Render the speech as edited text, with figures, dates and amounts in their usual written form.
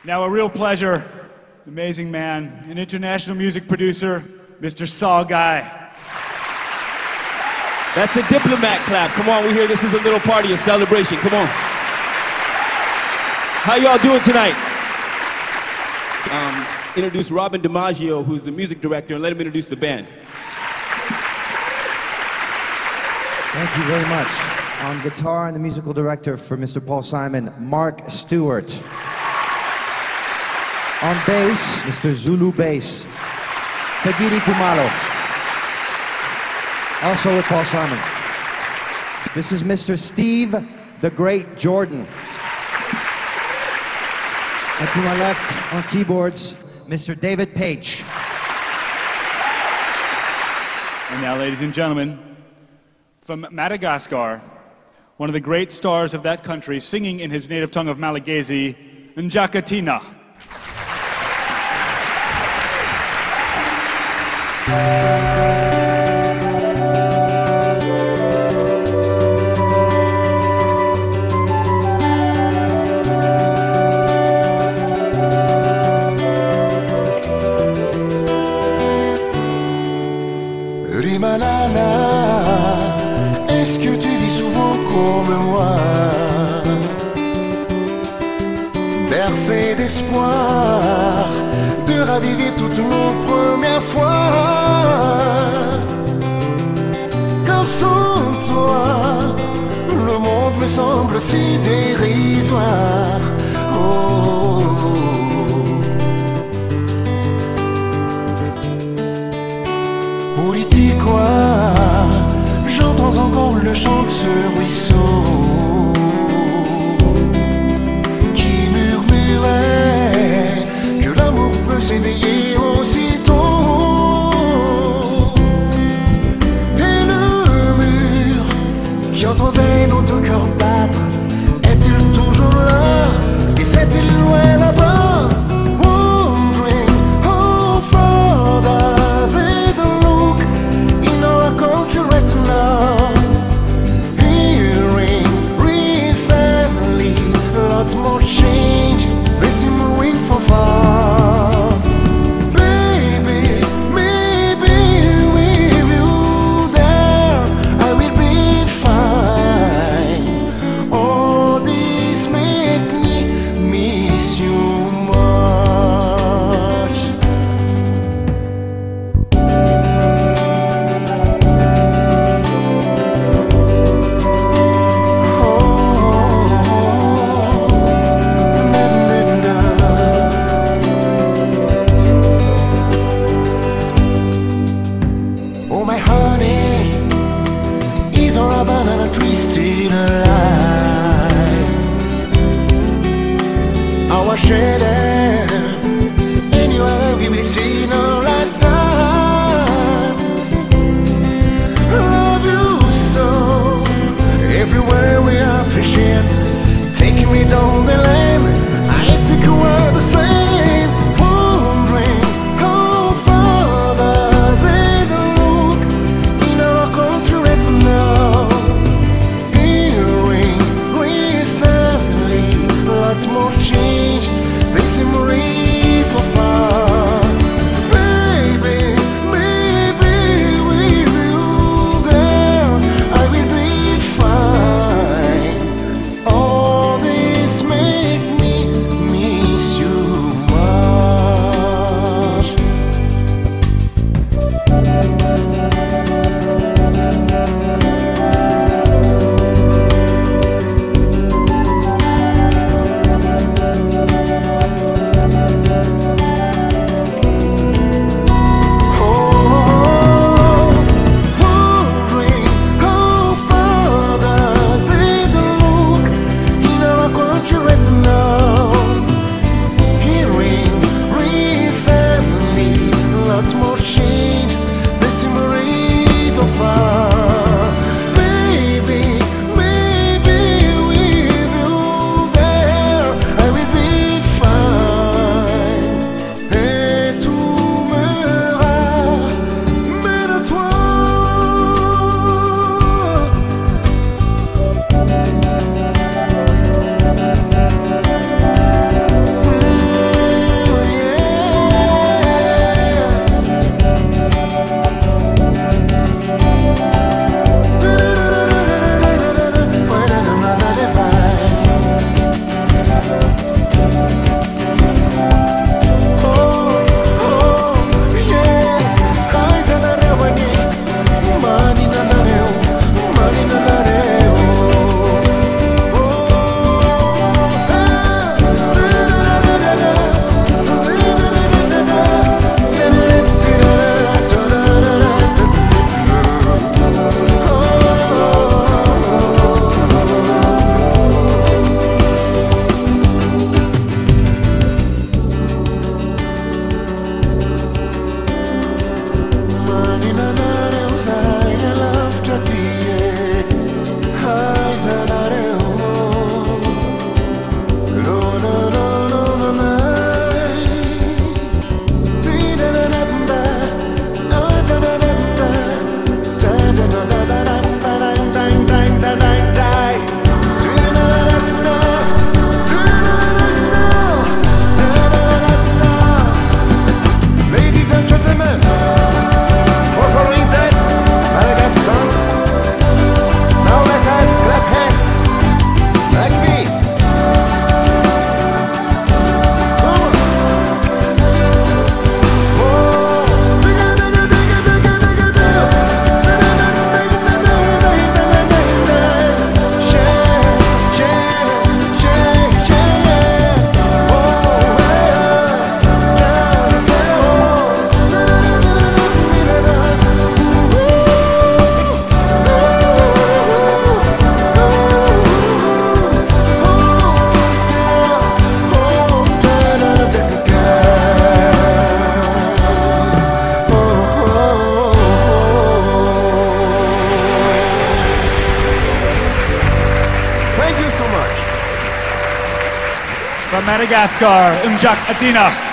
Now a real pleasure, amazing man, an international music producer, Mr. Saw Guy. That's a diplomat clap. Come on, we hear this is a little party, a celebration. Come on. How y'all doing tonight? Introduce Robin DiMaggio, who's the music director, and let him introduce the band. Thank you very much. On guitar and the musical director for Mr. Paul Simon, Mark Stewart. On bass, Mr. Zulu Bass, Pagiri Kumalo. Also with Paul Simon. This is Mr. Steve the Great Jordan. And to my left, on keyboards, Mr. David Page. And now, ladies and gentlemen, from Madagascar, one of the great stars of that country, singing in his native tongue of Malagasy, Njakatina. Rimanana, est-ce que tu vis souvent comme moi, bercé d'espoir, de raviver toutes nos premières fois, car sans toi, le monde me semble si dérisoire. Oh. Quoi, j'entends encore le chant de ce ruisseau qui murmurait que l'amour peut s'éveiller aussitôt. Et le mur qui entendait nos deux cœurs battre, est-il toujours là? Et c'est-il loin là-bas? Change, they seem Thank you so much. From Madagascar, Atina.